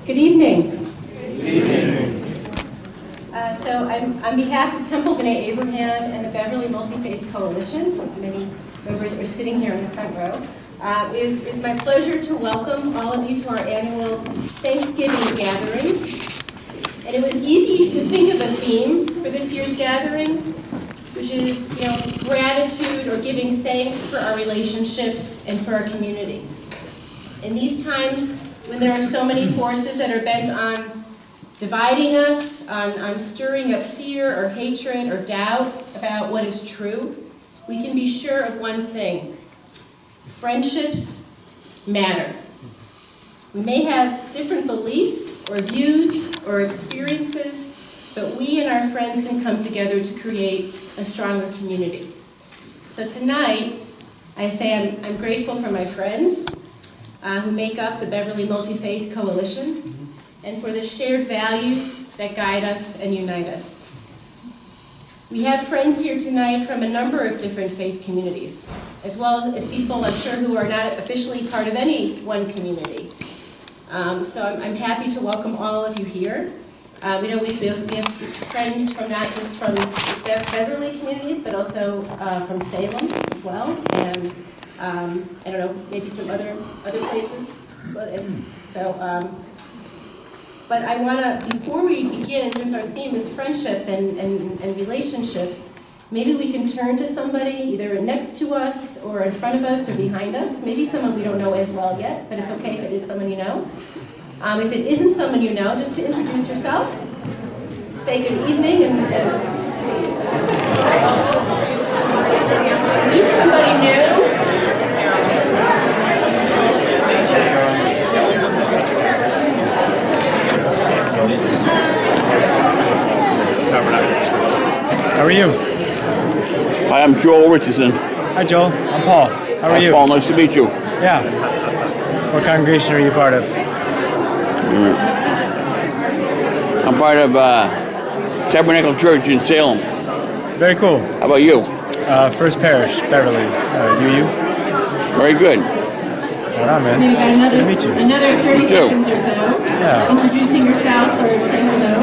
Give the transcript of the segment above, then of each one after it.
Good evening. Good evening. So I'm on behalf of Temple B'nai Abraham and the Beverly Multi-Faith Coalition, many members are sitting here in the front row. It's my pleasure to welcome all of you to our annual Thanksgiving gathering. And it was easy to think of a theme for this year's gathering, which is, gratitude or giving thanks for our relationships and for our community. In these times when there are so many forces that are bent on dividing us, on stirring up fear or hatred or doubt about what is true, we can be sure of one thing: friendships matter. We may have different beliefs or views or experiences, but we and our friends can come together to create a stronger community. So tonight, I say I'm grateful for my friends who make up the Beverly Multi-Faith Coalition, and for the shared values that guide us and unite us. We have friends here tonight from a number of different faith communities, as well as people, I'm sure, who are not officially part of any one community. So I'm happy to welcome all of you here. We have friends from not just from Beverly communities, but also from Salem as well, and I don't know, maybe some other places as well. But I want to, before we begin, since our theme is friendship and relationships, maybe we can turn to somebody either next to us or in front of us or behind us. Maybe someone we don't know as well yet, but it's okay if it is someone you know. If it isn't someone you know, just to introduce yourself, say good evening, and meet somebody new. How are you? Hi, I'm Joel Richardson. Hi, Joel. I'm Paul. How are you? Paul, nice to meet you. Yeah. What congregation are you part of? I'm part of Tabernacle Church in Salem. Very cool. How about you? First Parish, Beverly. You? Very good. Right on, man. Maybe got Good to meet you. Another 30 seconds or so. Yeah. Introducing yourself or saying hello.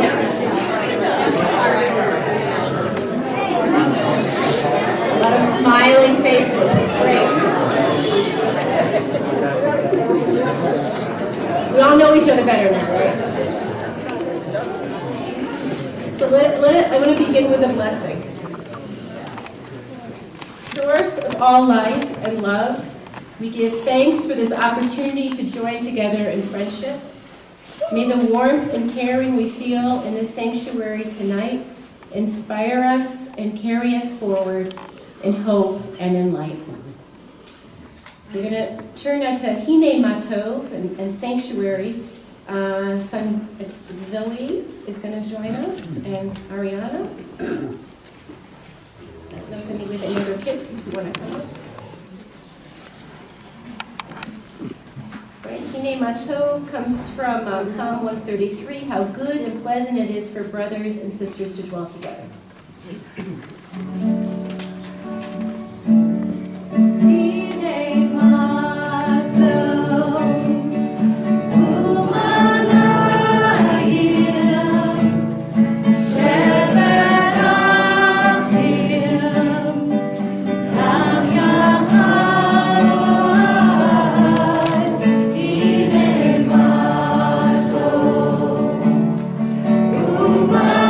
A lot of smiling faces. That's great. We all know each other better now, right? So I want to begin with a blessing. Source of all life and love, we give thanks for this opportunity to join together in friendship. May the warmth and caring we feel in this sanctuary tonight inspire us and carry us forward in hope and in light. We're going to turn now to Hine Matov and Sanctuary. Son Zoe is going to join us, and Ariana. Oops. I don't know if any other kids who want to come up. Right. Hine Matov comes from Psalm 133, how good and pleasant it is for brothers and sisters to dwell together. Umana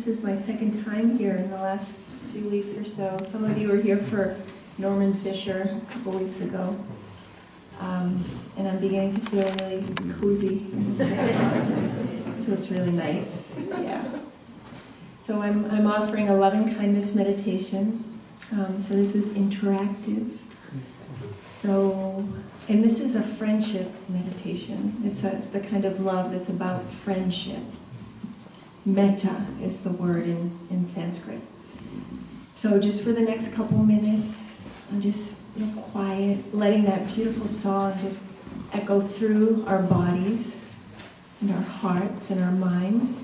is my second time here in the last few weeks or so. Some of you were here for Norman Fisher a couple weeks ago. And I'm beginning to feel really cozy in this synagogue. It feels really nice. Yeah. So I'm offering a loving kindness meditation. So this is interactive. And this is a friendship meditation. It's the kind of love that's about friendship. Metta is the word in Sanskrit. So just for the next couple minutes, I'm just quiet, letting that beautiful song just echo through our bodies and our hearts and our mind.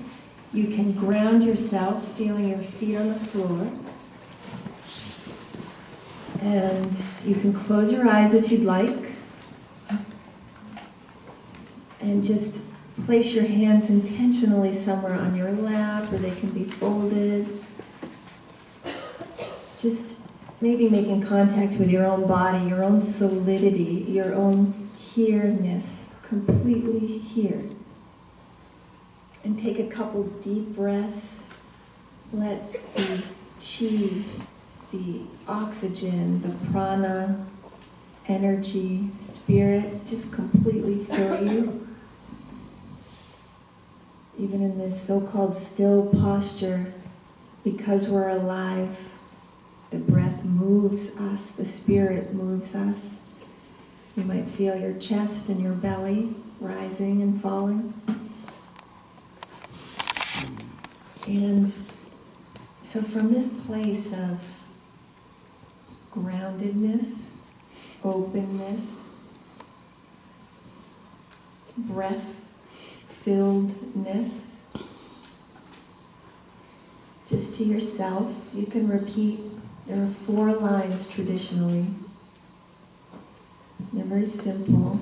You can ground yourself, feeling your feet on the floor. And you can close your eyes if you'd like. And just place your hands intentionally somewhere on your lap, or they can be folded. Just maybe making contact with your own body, your own solidity, your own here-ness, completely here. And take a couple deep breaths. Let the chi, the oxygen, the prana, energy, spirit just completely fill you. Even in this so-called still posture, because we're alive, the breath moves us, the spirit moves us. You might feel your chest and your belly rising and falling. And so from this place of groundedness, openness, breath-filledness, just to yourself, you can repeat. There are 4 lines traditionally. They're very simple.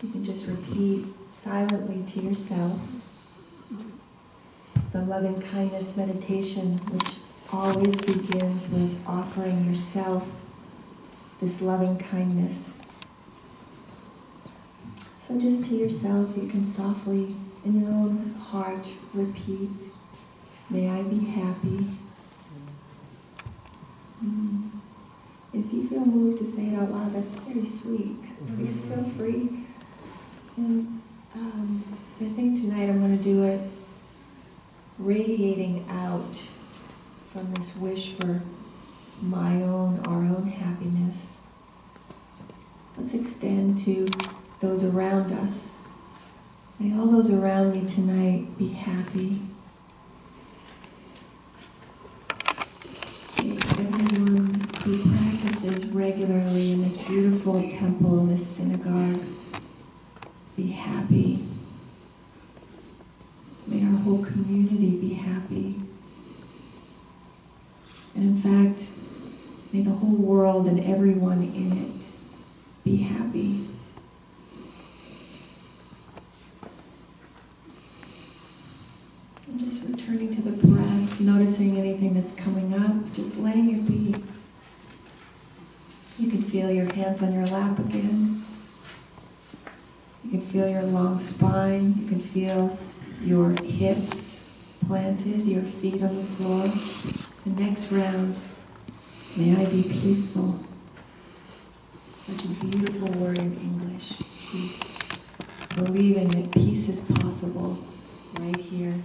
You can just repeat silently to yourself the loving kindness meditation, which always begins with offering yourself this loving kindness. So just to yourself, you can softly, in your own heart, repeat, "May I be happy." If you feel moved to say it out loud, that's very sweet. Please feel free. And I think tonight I'm going to do it radiating out from this wish for our own happiness. Let's extend to those around us. May all those around me tonight be happy. May everyone who practices regularly in this beautiful temple, in this synagogue, be happy. May our whole community be happy. And in fact, may the whole world and everyone in it be happy. And just returning to the breath, noticing anything that's coming up, just letting it be. You can feel your hands on your lap again. You can feel your long spine. You can feel your hips planted, your feet on the floor. The next round, may I be peaceful. It's such a beautiful word in English, peace. Believing that peace is possible right here,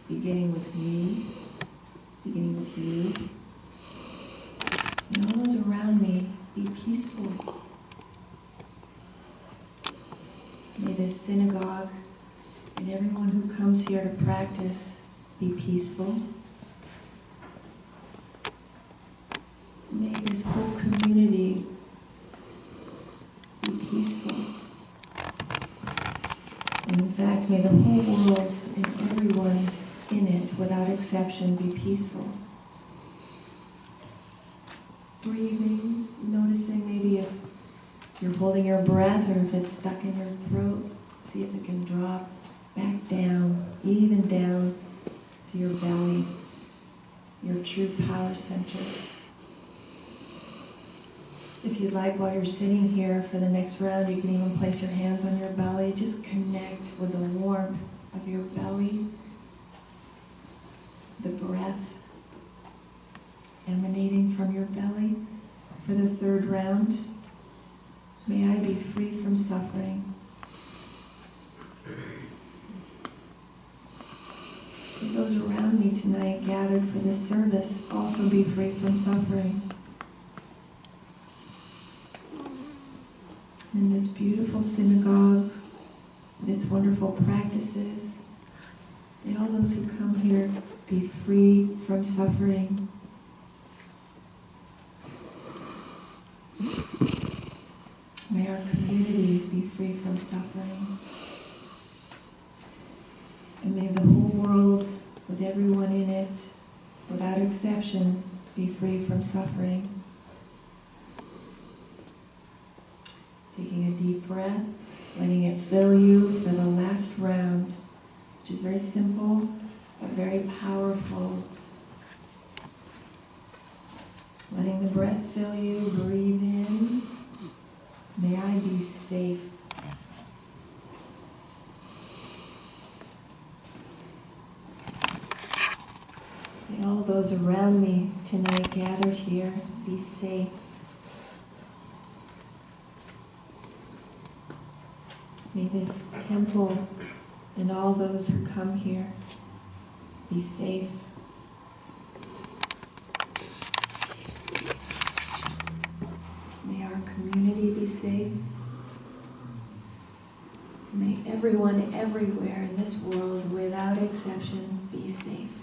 beginning with me, beginning with you. And all those around me be peaceful. May this synagogue and everyone who comes here to practice be peaceful. May this whole community be peaceful. And in fact, may the whole world and everyone in it, without exception, be peaceful. Breathing, noticing maybe if you're holding your breath or if it's stuck in your throat, see if it can drop back down, even down to your belly, your true power center. If you'd like, while you're sitting here for the next round, you can even place your hands on your belly. Just connect with the warmth of your belly breath emanating from your belly for the third round. May I be free from suffering. May those around me tonight gathered for this service also be free from suffering. In this beautiful synagogue, with its wonderful practices, may all those who come here be free from suffering. May our community be free from suffering. And may the whole world, with everyone in it, without exception, be free from suffering. Taking a deep breath, letting it fill you for the last round, which is very simple, but very powerful. Letting the breath fill you, breathe in. May I be safe. May all those around me tonight gathered here be safe. May this temple and all those who come here be safe. May our community be safe. May everyone everywhere in this world, without exception, be safe.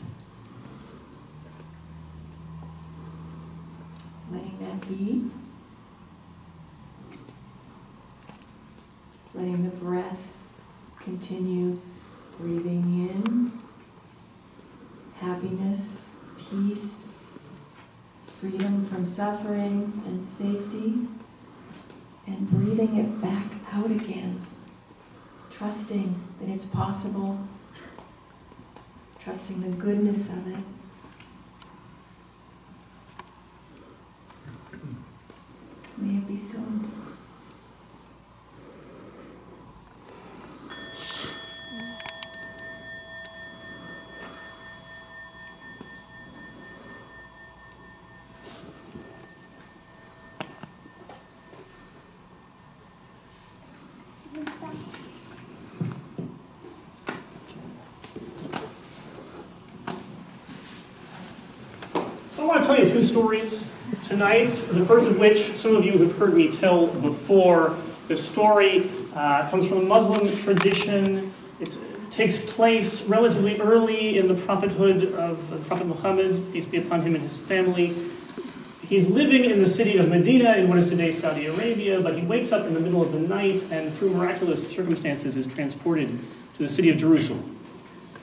Letting that be. Letting the breath continue, breathing in happiness, peace, freedom from suffering and safety, and breathing it back out again, trusting that it's possible, trusting the goodness of it. May it be so. So I want to tell you two stories tonight, the first of which some of you have heard me tell before. This story comes from a Muslim tradition. It takes place relatively early in the prophethood of Prophet Muhammad, peace be upon him and his family. He's living in the city of Medina in what is today Saudi Arabia, but he wakes up in the middle of the night and through miraculous circumstances is transported to the city of Jerusalem.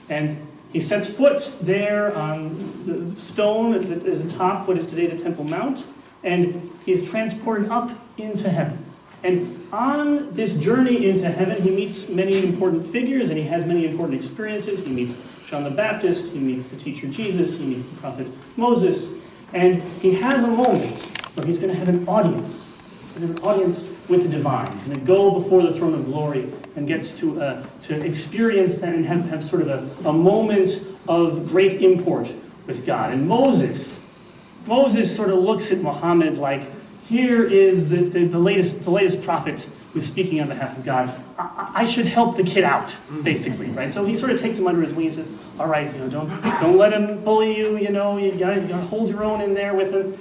And he sets foot there on the stone that is atop what is today the Temple Mount, and he's transported up into heaven. And on this journey into heaven, he meets many important figures, and he has many important experiences. He meets John the Baptist, he meets the teacher Jesus, he meets the prophet Moses, and he has a moment where he's going to have an audience. He's going to have an audience with the divine. He's going to go before the throne of glory and get to experience that and have sort of a moment of great import with God. And Moses sort of looks at Muhammad like, here is the latest prophet who's speaking on behalf of God. I should help the kid out, basically, right? So he sort of takes him under his wing and says, all right, don't let him bully you, you gotta hold your own in there with him.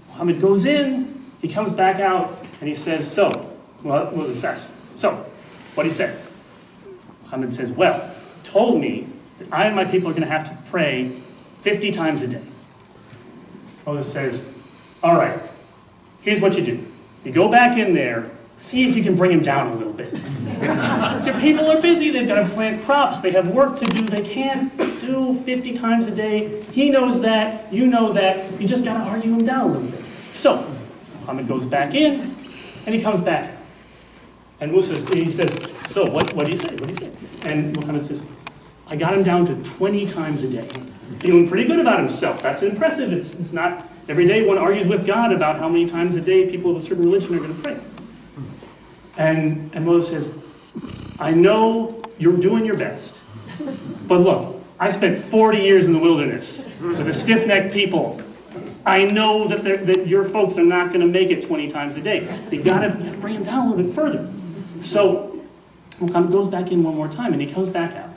Muhammad goes in, he comes back out, and he says, Moses says, what'd he say? Muhammad says, well, told me that I and my people are going to have to pray 50 times a day. Moses says, all right, here's what you do. You go back in there, see if you can bring him down a little bit. Your people are busy, they've got to plant crops, they have work to do, they can't do 50 times a day. He knows that, you know that, you just got to argue him down a little bit. So, Muhammad goes back in, and he comes back out. And he says, so what do you say? What do you say? And Muhammad says, I got him down to 20 times a day. Feeling pretty good about himself. That's impressive. It's not every day one argues with God about how many times a day people of a certain religion are going to pray. And Moses says, I know you're doing your best, but look, I spent 40 years in the wilderness with a stiff-necked people. I know that your folks are not going to make it 20 times a day. They got to bring him down a little bit further. So Muhammad goes back in one more time, and he comes back out.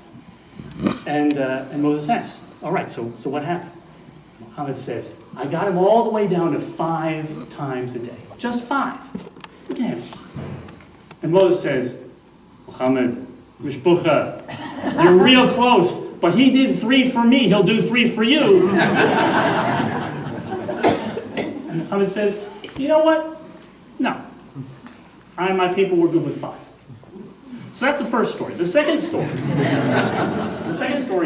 And Moses asks, all right, so what happened? Muhammad says, I got him all the way down to 5 times a day. Just 5. We can have it. And Moses says, Muhammad, Mishpucha, you're real close, but he did 3 for me, he'll do 3 for you. And Muhammad says, you know what? No. I and my people were good with 5. So that's the first story. The second story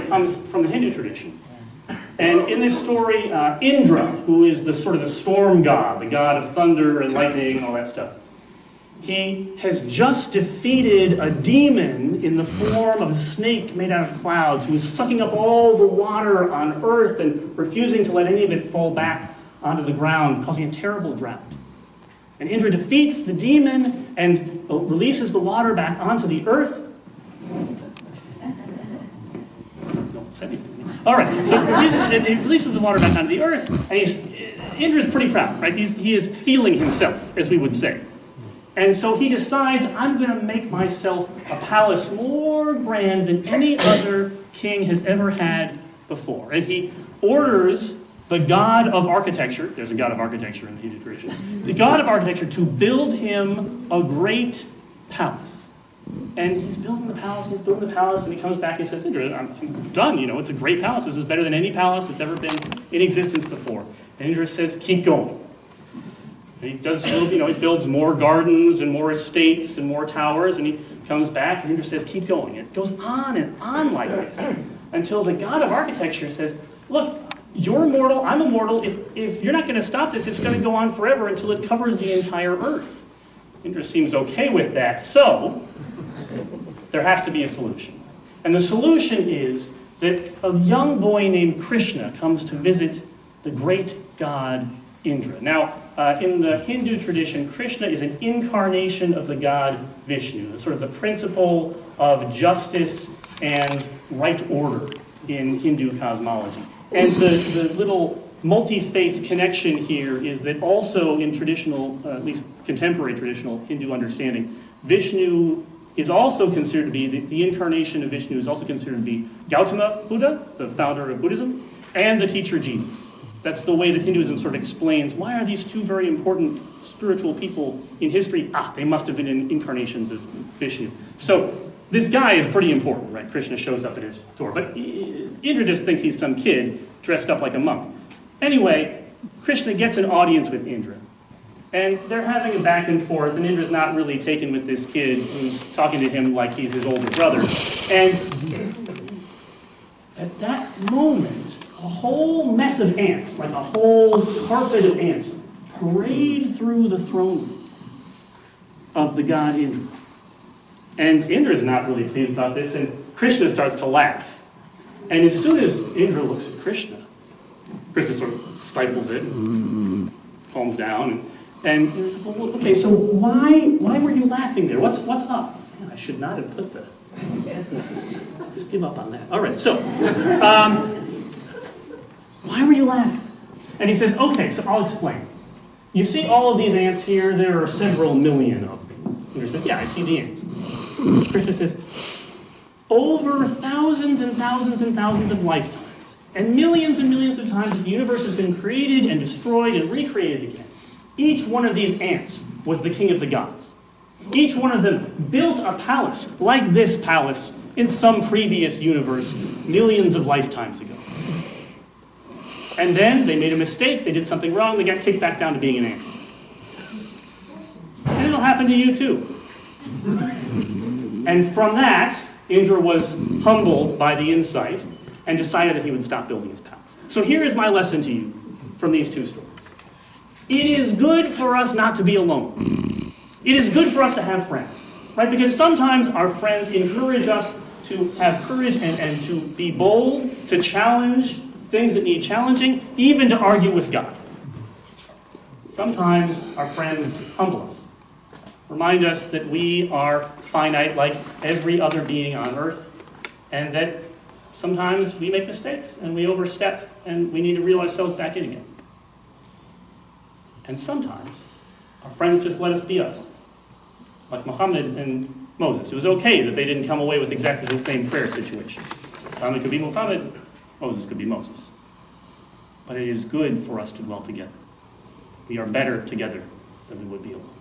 comes from the Hindu tradition. And in this story, Indra, who is the sort of the storm god, the god of thunder and lightning and all that stuff, he has just defeated a demon in the form of a snake made out of clouds who is sucking up all the water on earth and refusing to let any of it fall back onto the ground, causing a terrible drought. And Indra defeats the demon and releases the water back onto the earth. Don't say anything. All right, so he releases the water back onto the earth, and Indra's pretty proud, right? He is feeling himself, as we would say. And so he decides, I'm going to make myself a palace more grand than any other king has ever had before. And he orders the god of architecture, there's a god of architecture in the Hindu tradition, the god of architecture to build him a great palace. And he's building the palace, and he comes back and says, Indra, I'm done, it's a great palace. This is better than any palace that's ever been in existence before. And Indra says, keep going. And he does, he builds more gardens and more estates and more towers, and he comes back, and Indra says, keep going. It goes on and on like this, until the god of architecture says, look, you're immortal, I'm immortal. If you're not going to stop this, it's going to go on forever until it covers the entire earth. Indra seems okay with that, so there has to be a solution. And the solution is that a young boy named Krishna comes to visit the great god Indra. Now, in the Hindu tradition, Krishna is an incarnation of the god Vishnu, sort of the principle of justice and right order in Hindu cosmology. And the little multi-faith connection here is that also in traditional, at least contemporary traditional Hindu understanding, Vishnu is also considered to be, the incarnation of Vishnu is also considered to be Gautama Buddha, the founder of Buddhism, and the teacher Jesus. That's the way that Hinduism sort of explains, why are these two very important spiritual people in history? They must have been incarnations of Vishnu. So this guy is pretty important, right? Krishna shows up at his door. But Indra just thinks he's some kid dressed up like a monk. Anyway, Krishna gets an audience with Indra. And they're having a back and forth, and Indra's not really taken with this kid who's talking to him like he's his older brother. And at that moment, a whole mess of ants, like a whole carpet of ants, parade through the throne room of the god Indra. And Indra's not really pleased about this, and Krishna starts to laugh. And as soon as Indra looks at Krishna sort of stifles it, calms down, and he was like, well, okay, so why were you laughing there? What's up? Man, I should not have put the... Just give up on that. All right, so, why were you laughing? And he says, okay, so I'll explain. You see all of these ants here? There are several million of them. Indra says, yeah, I see the ants. Krishna says, over thousands and thousands and thousands of lifetimes, and millions of times the universe has been created and destroyed and recreated again. Each one of these ants was the king of the gods. Each one of them built a palace like this palace in some previous universe millions of lifetimes ago. And then they made a mistake, they did something wrong, they got kicked back down to being an ant. And it'll happen to you too. And from that, Indra was humbled by the insight and decided that he would stop building his palace. So here is my lesson to you from these two stories. It is good for us not to be alone. It is good for us to have friends, right? Because sometimes our friends encourage us to have courage and to be bold, to challenge things that need challenging, even to argue with God. Sometimes our friends humble us. Remind us that we are finite like every other being on earth, and that sometimes we make mistakes and we overstep and we need to reel ourselves back in again. And sometimes our friends just let us be us, like Muhammad and Moses. It was okay that they didn't come away with exactly the same prayer situation. Muhammad could be Muhammad, Moses could be Moses. But it is good for us to dwell together. We are better together than we would be alone.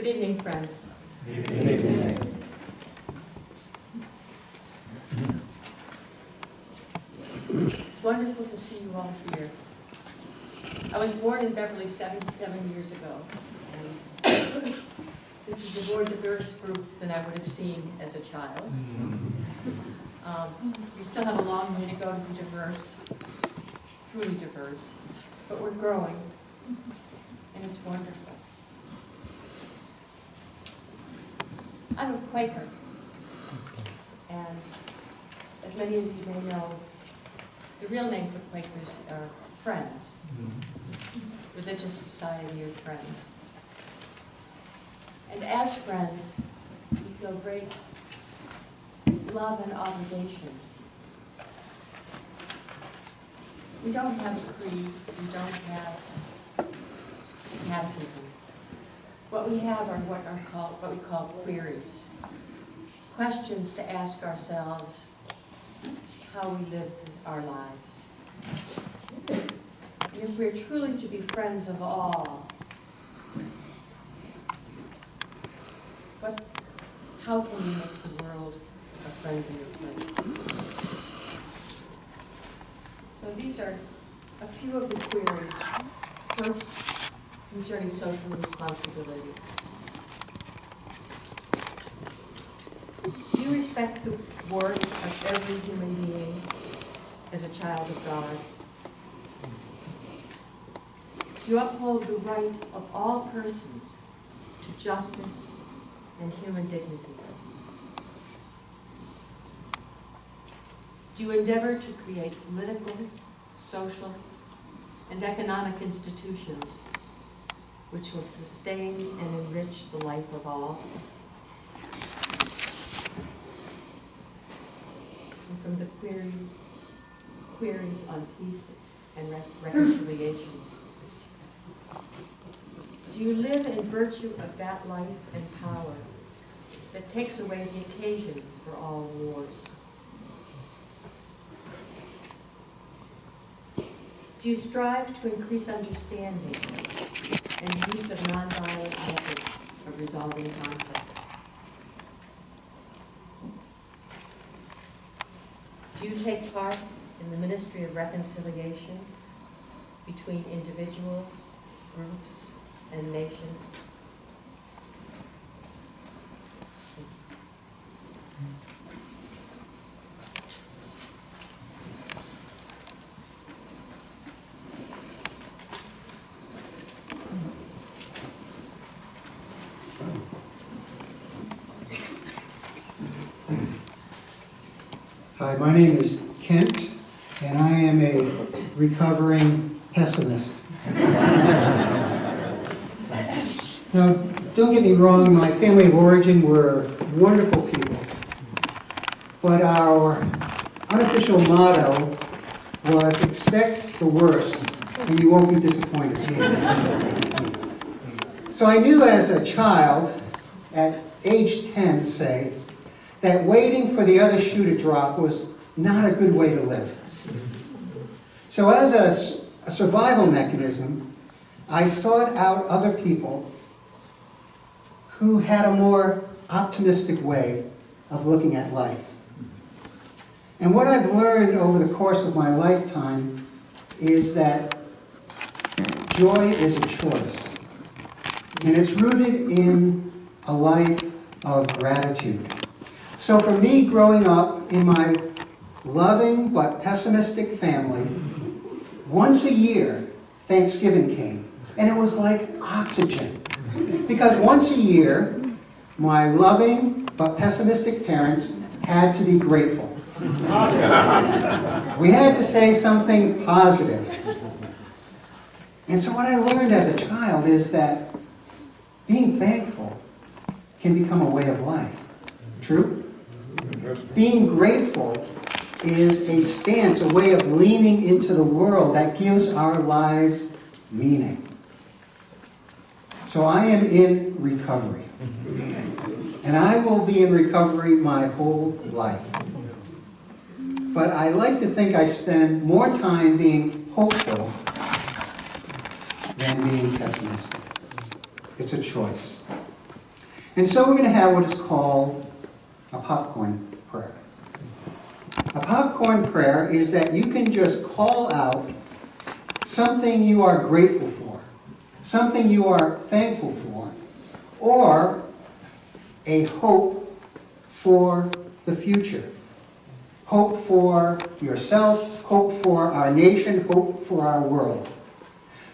Good evening, friends. Good evening. It's wonderful to see you all here. I was born in Beverly 77 years ago, and this is the more diverse group than I would have seen as a child. We still have a long way to go to be diverse, truly diverse, but we're growing, and it's wonderful. I'm a Quaker, and as many of you may know, the real name for Quakers are Friends, Religious Society of Friends. And as friends, we feel great love and obligation. We don't have a creed, we don't have a catechism. What we have are what we call queries. Questions to ask ourselves how we live our lives. And if we're truly to be friends of all, how can we make the world a friendlier place? So these are a few of the queries. First, concerning social responsibility. Do you respect the worth of every human being as a child of God? Do you uphold the right of all persons to justice and human dignity? Do you endeavor to create political, social, and economic institutions which will sustain and enrich the life of all? And from the queries on peace and reconciliation. Do you live in virtue of that life and power that takes away the occasion for all wars? Do you strive to increase understanding and use of nonviolent methods of resolving conflicts? Do you take part in the ministry of reconciliation between individuals, groups, and nations? Hi, my name is Kent, and I am a recovering pessimist. Now, don't get me wrong, my family of origin were wonderful people, but our unofficial motto was expect the worst, and you won't be disappointed. So I knew as a child, at age 10, say, that waiting for the other shoe to drop was not a good way to live. So as a survival mechanism, I sought out other people who had a more optimistic way of looking at life. And what I've learned over the course of my lifetime is that joy is a choice. And it's rooted in a life of gratitude. So for me, growing up in my loving but pessimistic family, once a year, Thanksgiving came. And it was like oxygen. Because once a year, my loving but pessimistic parents had to be grateful. We had to say something positive. And so what I learned as a child is that being thankful can become a way of life. True? Being grateful is a stance, a way of leaning into the world that gives our lives meaning. So I am in recovery. And I will be in recovery my whole life. But I like to think I spend more time being hopeful than being pessimistic. It's a choice. And so we're going to have what is called a popcorn prayer. A popcorn prayer is that you can just call out something you are grateful for, something you are thankful for, or a hope for the future. hope for yourself, hope for our nation, hope for our world.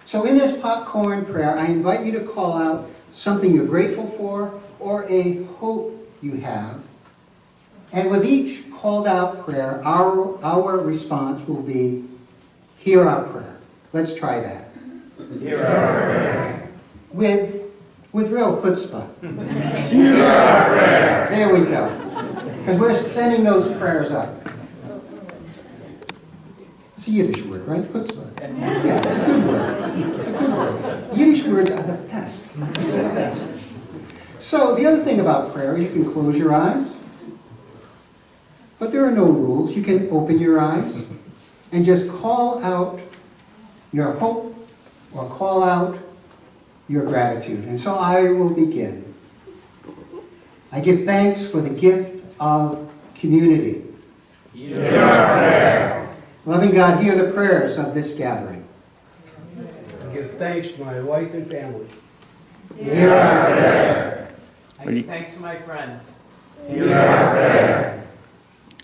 So in this popcorn prayer, I invite you to call out something you're grateful for or a hope you have. And with each called out prayer, our response will be, hear our prayer. Let's try that. Hear our prayer. With real chutzpah. Hear our prayer. There we go. Because we're sending those prayers up. It's a Yiddish word, right? Chutzpah. Yeah, it's a good word. It's a good word. Yiddish words are the best. They're the best. So the other thing about prayer is you can close your eyes. But there are no rules. You can open your eyes and just call out your hope or call out your gratitude. And so I will begin. I give thanks for the gift of community. Hear our prayer. Loving God, hear the prayers of this gathering. I give thanks to my wife and family. Hear our prayer. I give thanks to my friends. Hear our prayer.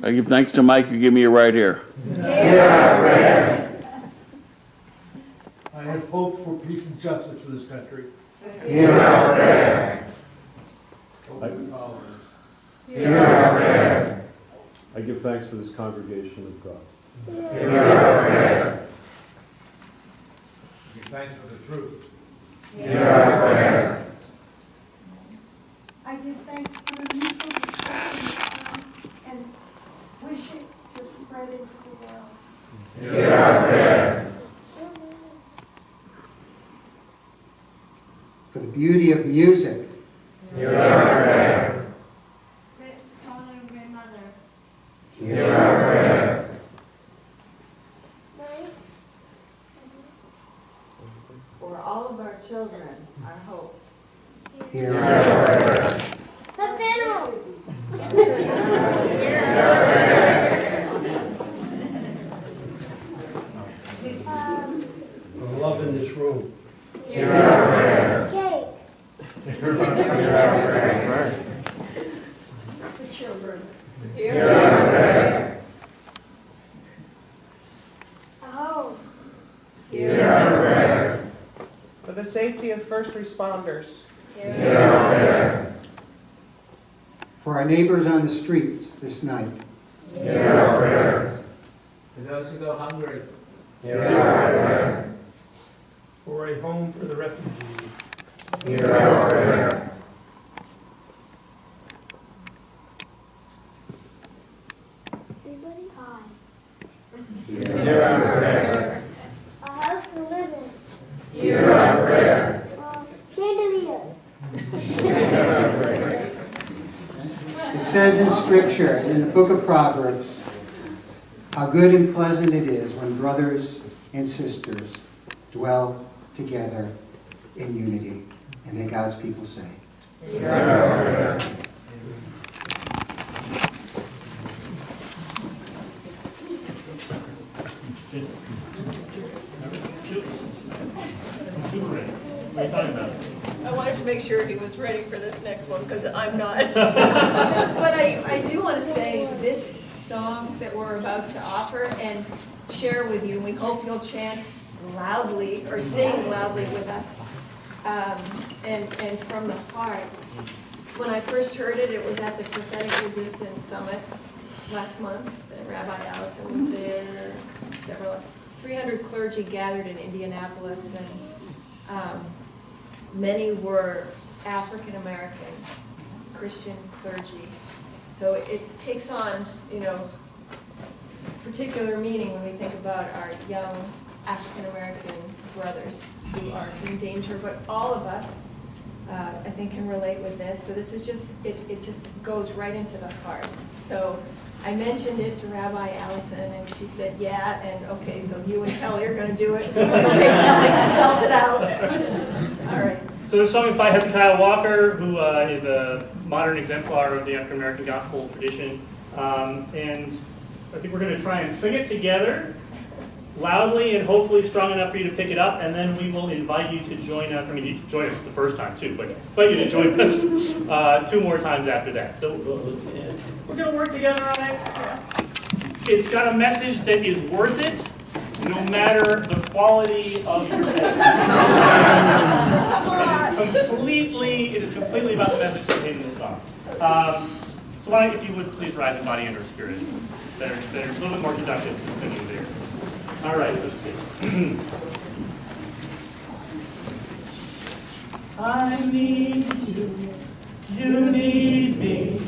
I give thanks to Mike who gave me a ride here. Hear our prayer. I have hope for peace and justice for this country. Hear our prayer. Hear our prayer. I give thanks for this congregation of God. Hear our prayer. I give thanks for the truth. Hear our prayer. I give thanks for the mutual respect and wish it to spread into the world. Hear our prayer. For the beauty of music. Hear our prayer. Great father and great mother. Hear our prayer. For all of our children, our hope. Hear our prayer. Stuffed animals. The love in this room. Hear our prayer. Cake. Hear our prayer. The children. Hear our prayer. A home. Hear our prayer. For the safety of first responders. Hear our prayer. For our neighbors on the streets this night. Hear our prayer. For those who go hungry. Hear our prayer. For a home for the refugee. Hear our prayer. Everybody high. Hear our prayer. A house to live in. Hear our prayer. Chandeliers. It says in Scripture, in the book of Proverbs, how good and pleasant it is when brothers and sisters dwell together in unity. And may God's people say, Hear our prayer. What are you talking about? I wanted to make sure he was ready for this next one, because I'm not. But I do want to say this song that we're about to offer and share with you, we hope you'll chant loudly or sing loudly with us, and from the heart. When I first heard it, it was at the Prophetic Resistance Summit last month, and Rabbi Allison was there, 300 clergy gathered in Indianapolis, and many were African American Christian clergy. So it takes on, particular meaning when we think about our young African American brothers who are in danger, but all of us, I think, can relate with this. So this is just, it just goes right into the heart. So I mentioned it to Rabbi Allison, and she said, yeah, and okay, so you and Kelly are going to do it. So okay, Kelly spelled it out. All right. So this song is by Hezekiah Walker, who is a modern exemplar of the African American gospel tradition. And I think we're going to try and sing it together, loudly and hopefully strong enough for you to pick it up, and then we will invite you to join us. I mean, you can join us the first time too, but invite you to join us 2 more times after that. So we're going to work together on it. It's got a message that is worth it, no matter the quality of your faith. It is completely about the message contained in the song. So why don't, if you would please rise in body and or spirit. They're a little bit more conductive to singing there. All right, let's see. I need you, you need me.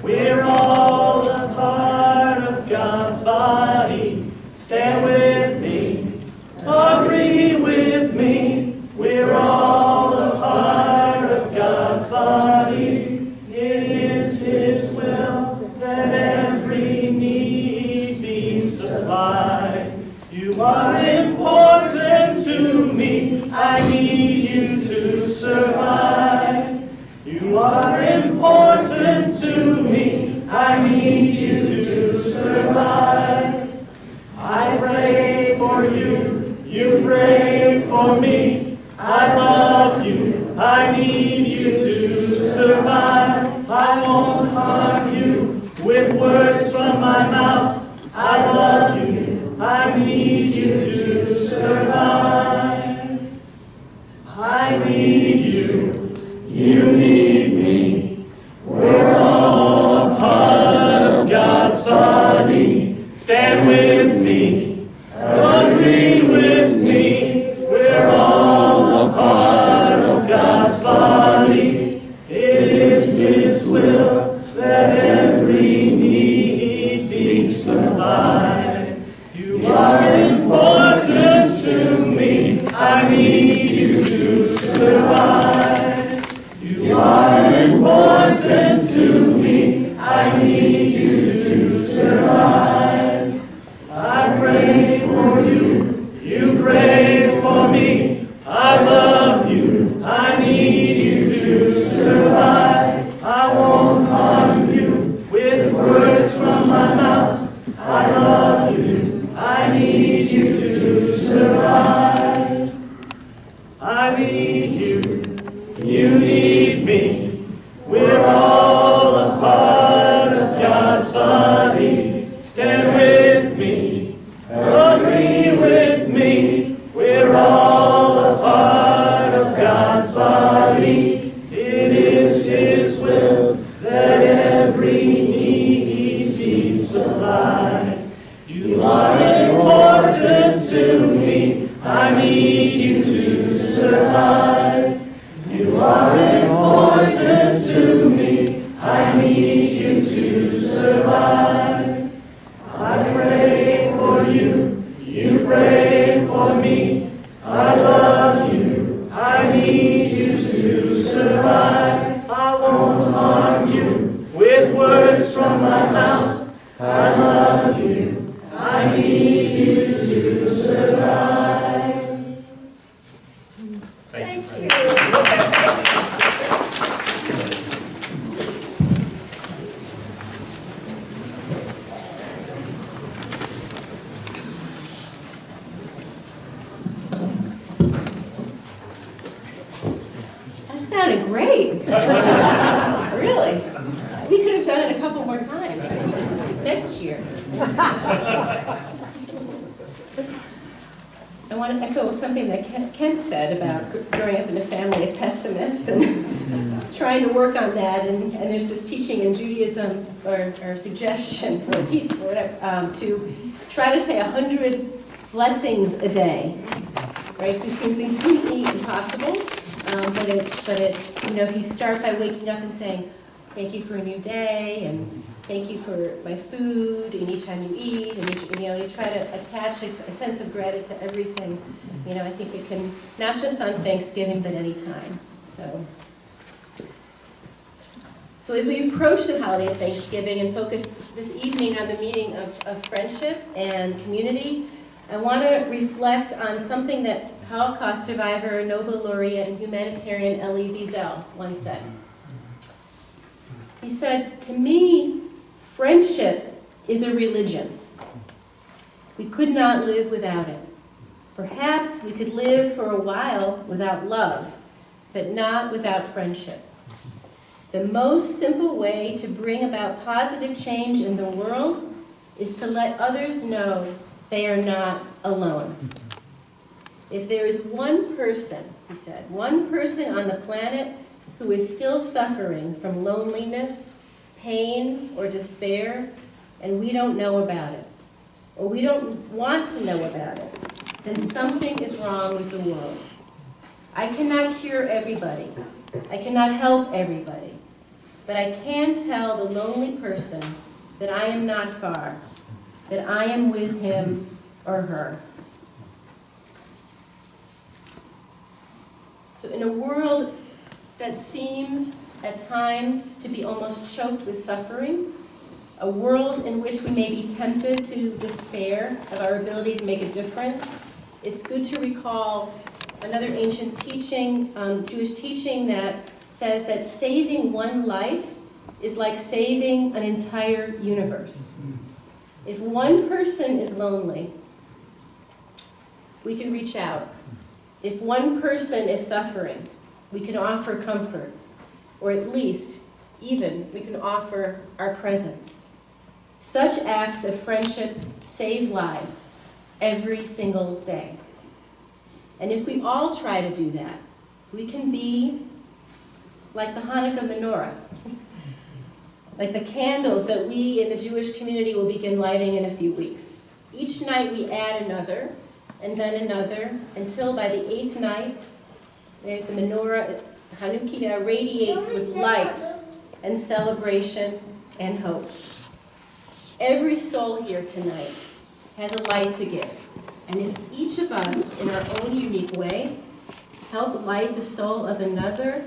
We're all a part of God's body. Stand with me, agree with me. We're all a part of God's body. It is His will that every need be supplied. You are important to me. I need you to survive. You are important to me. I need you to survive. I pray for you. You pray for me. I love you. I need you to survive. I won't harm you with words from my mouth. I love you. I need you to survive. I need you. You need me. We're all a part of God's body. Stand with me. Agree with me. We're all a part of God's body. It is His will that every need be supplied. You are important to me. I need you to survive. You are important to me. I need you to survive. I pray for you. You pray for me. I love you. I need you to survive. I won't harm you with words from my mouth. I love you. I need you to survive. I need you. You need me. We're all a part of God's body. Stand with me. Agree with me. We're all a part of God's body. It is His will that every need be supplied. You are important to me. I need you to survive. You are important to me. I need you to survive. I pray for you. You pray for me. I love you. I need you to survive. I won't harm you with words from my mouth. I love you. I need you to survive. Thank you. That sounded great. Really. We could have done it a couple more times next year. I want to echo something that Ken said about growing up in a family of pessimists and trying to work on that. And there's this teaching in Judaism, or suggestion, or whatever, to try to say 100 blessings a day. Right? So it seems completely impossible. But it's if you start by waking up and saying, thank you for a new day, and thank you for my food, and each time you eat, and you try to attach a sense of gratitude to everything, I think it can, not just on Thanksgiving, but any time. So as we approach the holiday of Thanksgiving and focus this evening on the meaning of friendship and community, I want to reflect on something that Holocaust survivor, Nobel laureate, and humanitarian Elie Wiesel once said. He said, "To me, friendship is a religion. We could not live without it. Perhaps we could live for a while without love, but not without friendship. The most simple way to bring about positive change in the world is to let others know they are not alone. If there is one person, he said, one person on the planet who is still suffering from loneliness, pain, or despair, and we don't know about it, or we don't want to know about it, then something is wrong with the world. I cannot cure everybody. I cannot help everybody. But I can tell the lonely person that I am not far, that I am with him or her. So in a world that seems at times to be almost choked with suffering, a world in which we may be tempted to despair of our ability to make a difference, it's good to recall another ancient teaching, Jewish teaching, that says that saving one life is like saving an entire universe. If one person is lonely, we can reach out. If one person is suffering, we can offer comfort, or at least, even, we can offer our presence. Such acts of friendship save lives every single day. And if we all try to do that, we can be like the Hanukkah menorah, like the candles that we in the Jewish community will begin lighting in a few weeks. Each night we add another, and then another, until by the 8th night, the menorah, Hanukkah, radiates with light and celebration and hope. Every soul here tonight has a light to give. And if each of us, in our own unique way, help light the soul of another,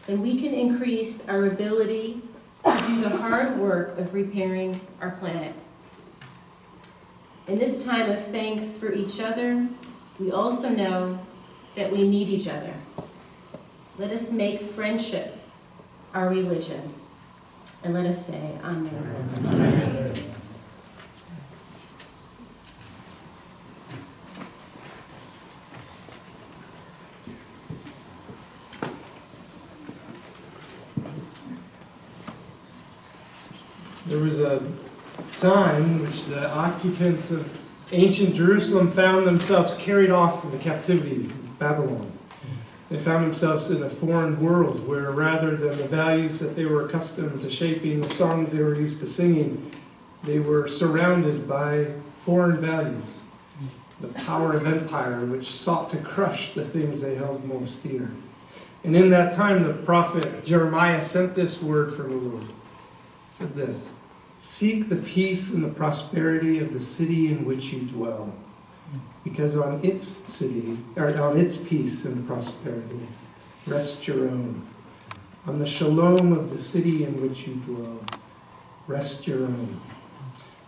then we can increase our ability to do the hard work of repairing our planet. In this time of thanks for each other, we also know that we need each other. Let us make friendship our religion. And let us say, Amen. Amen. There was a time in which the occupants of ancient Jerusalem found themselves carried off into captivity in Babylon. They found themselves in a foreign world where, rather than the values that they were accustomed to shaping, the songs they were used to singing, they were surrounded by foreign values, the power of empire which sought to crush the things they held most dear. And in that time, the prophet Jeremiah sent this word from the Lord. He said this: "Seek the peace and the prosperity of the city in which you dwell, because on its peace and prosperity rest your own. On the shalom of the city in which you dwell, rest your own."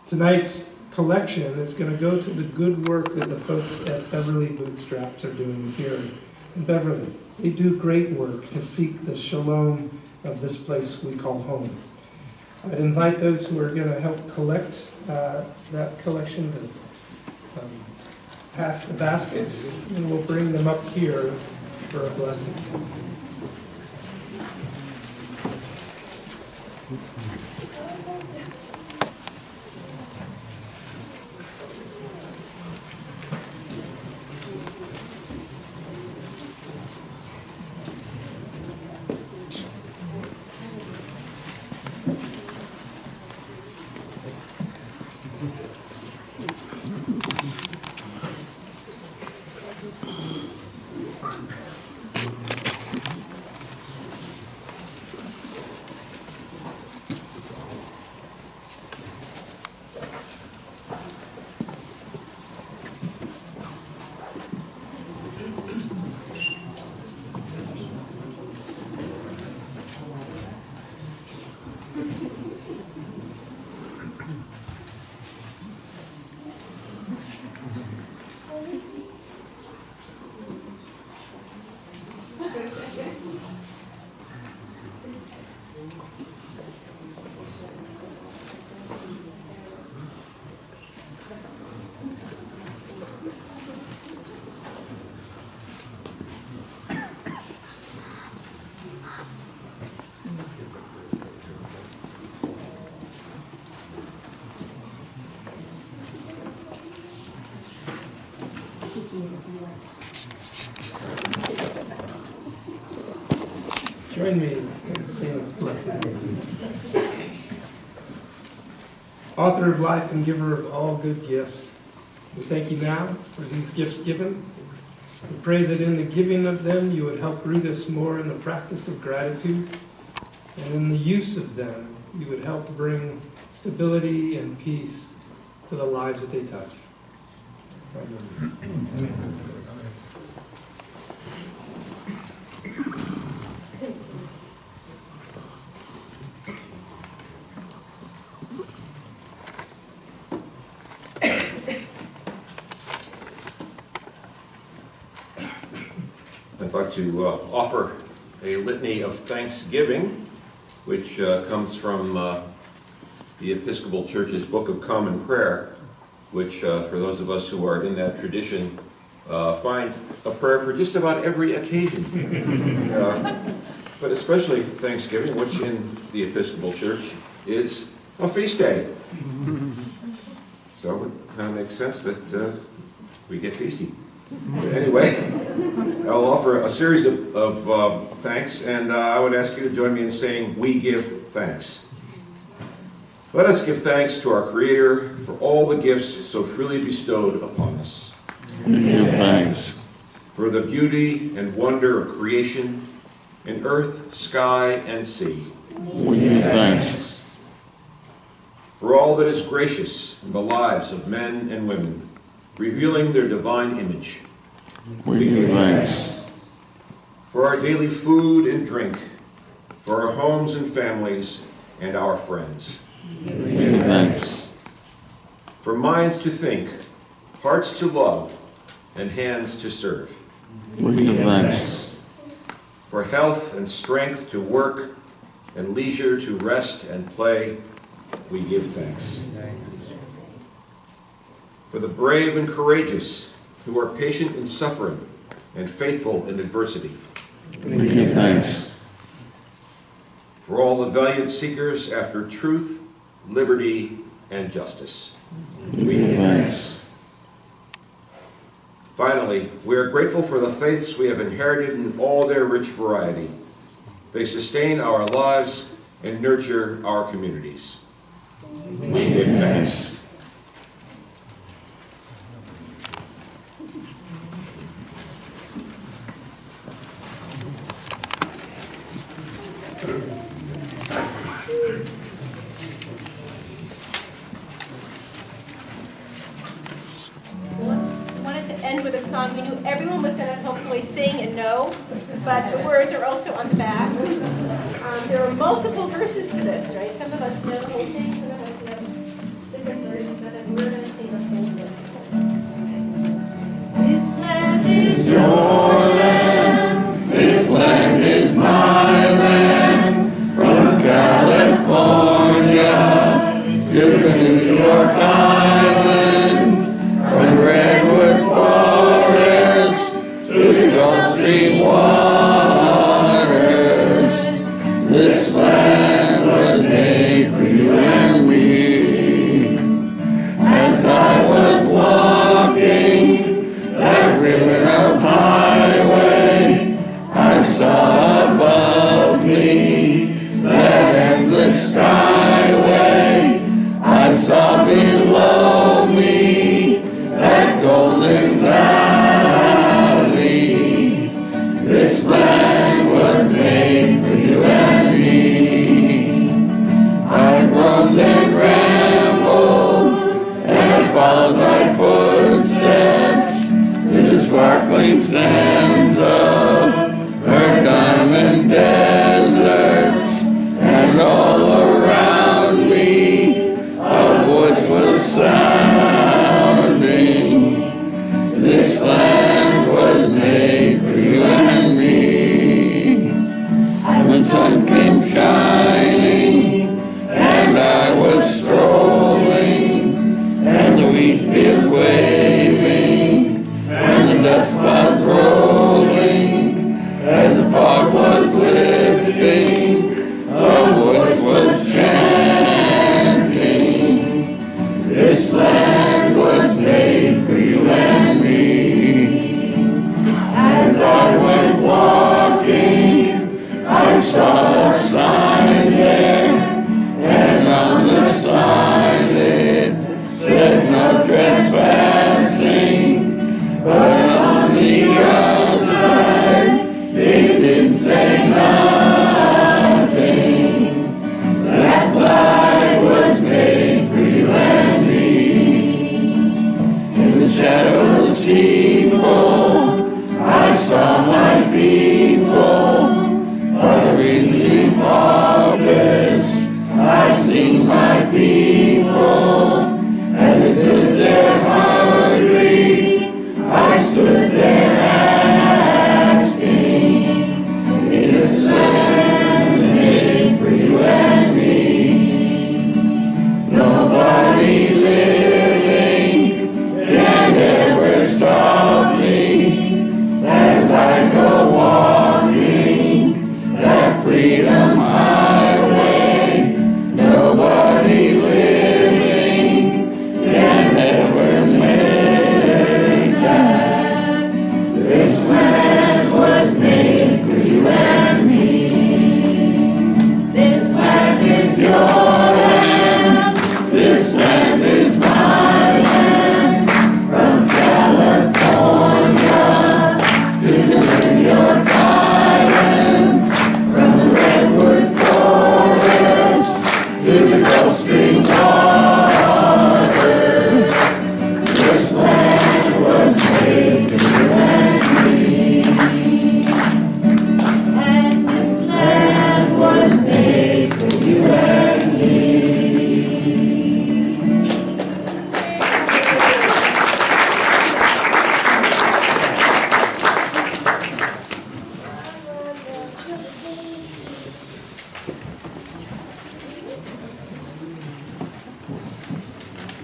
Tonight's collection is going to go to the good work that the folks at Beverly Bootstraps are doing here in Beverly. They do great work to seek the shalom of this place we call home. I'd invite those who are going to help collect that collection to pass the baskets, and we'll bring them up here for a blessing. Join me in saying this blessing. Author of life and giver of all good gifts, we thank you now for these gifts given. We pray that in the giving of them, you would help root us more in the practice of gratitude, and in the use of them, you would help bring stability and peace to the lives that they touch. Amen. I'd like to offer a litany of thanksgiving, which comes from the Episcopal Church's Book of Common Prayer, which, for those of us who are in that tradition, find a prayer for just about every occasion. But especially Thanksgiving, which in the Episcopal Church is a feast day. So it kind of makes sense that we get feasty. Anyway, I'll offer a series of thanks, and I would ask you to join me in saying, "We give thanks." Let us give thanks to our Creator for all the gifts so freely bestowed upon us. We give thanks. For the beauty and wonder of creation in earth, sky, and sea. We give thanks. For all that is gracious in the lives of men and women, revealing their divine image. We give thanks. For our daily food and drink, for our homes and families, and our friends. We give thanks. For minds to think, hearts to love, and hands to serve. We give thanks. For health and strength to work, and leisure to rest and play, we give thanks. For the brave and courageous, who are patient in suffering and faithful in adversity. We give thanks. For all the valiant seekers after truth, liberty, and justice. We give thanks. Finally, we are grateful for the faiths we have inherited in all their rich variety. They sustain our lives and nurture our communities. We give thanks. With a song we knew everyone was going to hopefully sing and know, but the words are also on the back. There are multiple verses to this, right? Some of us know the whole thing, some of us know different versions of it. We're going to sing the whole thing. This land is your land, this land is my land, from California to the New York Islands, from Redwood Forest to the Gulf Stream waters. This land was made for you and me. As I was walking that ribbon of highway, I saw above me that endless skyway. I saw below me that golden valley. This land was made for you and me. I roamed and rambled, and I followed my footsteps to the sparkling sands of her diamond deserts, and all around me a voice was sounding. This land was made for you and me. And the sun came shining, and I was strolling, and the wheat fields waving, and the dust clouds rolling, as the fog was lifting, a voice was chanting. This land was made for you and me. As I went walking, I saw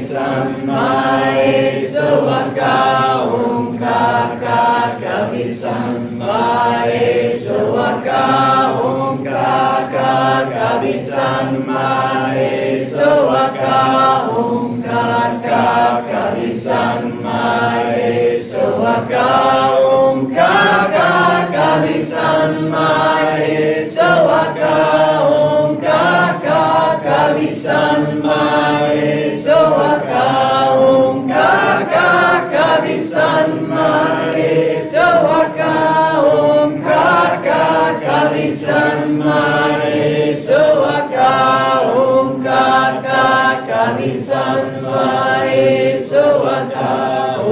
san mae soaka om ka ka kavi san mae soaka om ka ka kavi san mae soaka om ka ka kavi san mae soaka om ka ka kavi san mae soaka om ka ka kavi san mae soaka om ka ka kavi san mae soaka om ka ka kavi san mae soaka om ka ka kavi san mae soaka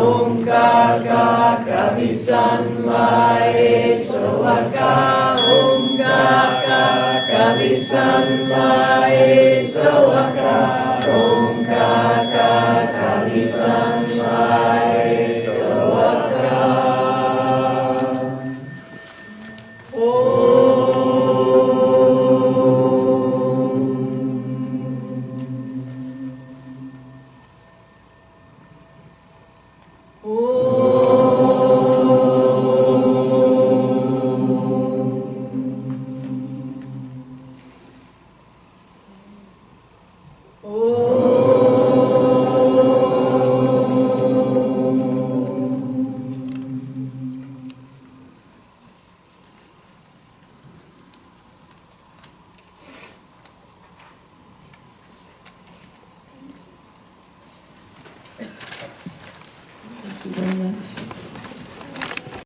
om ka ka kavi san mae soaka om ka ka kavi san mae soaka om ka ka kavi san mae soaka om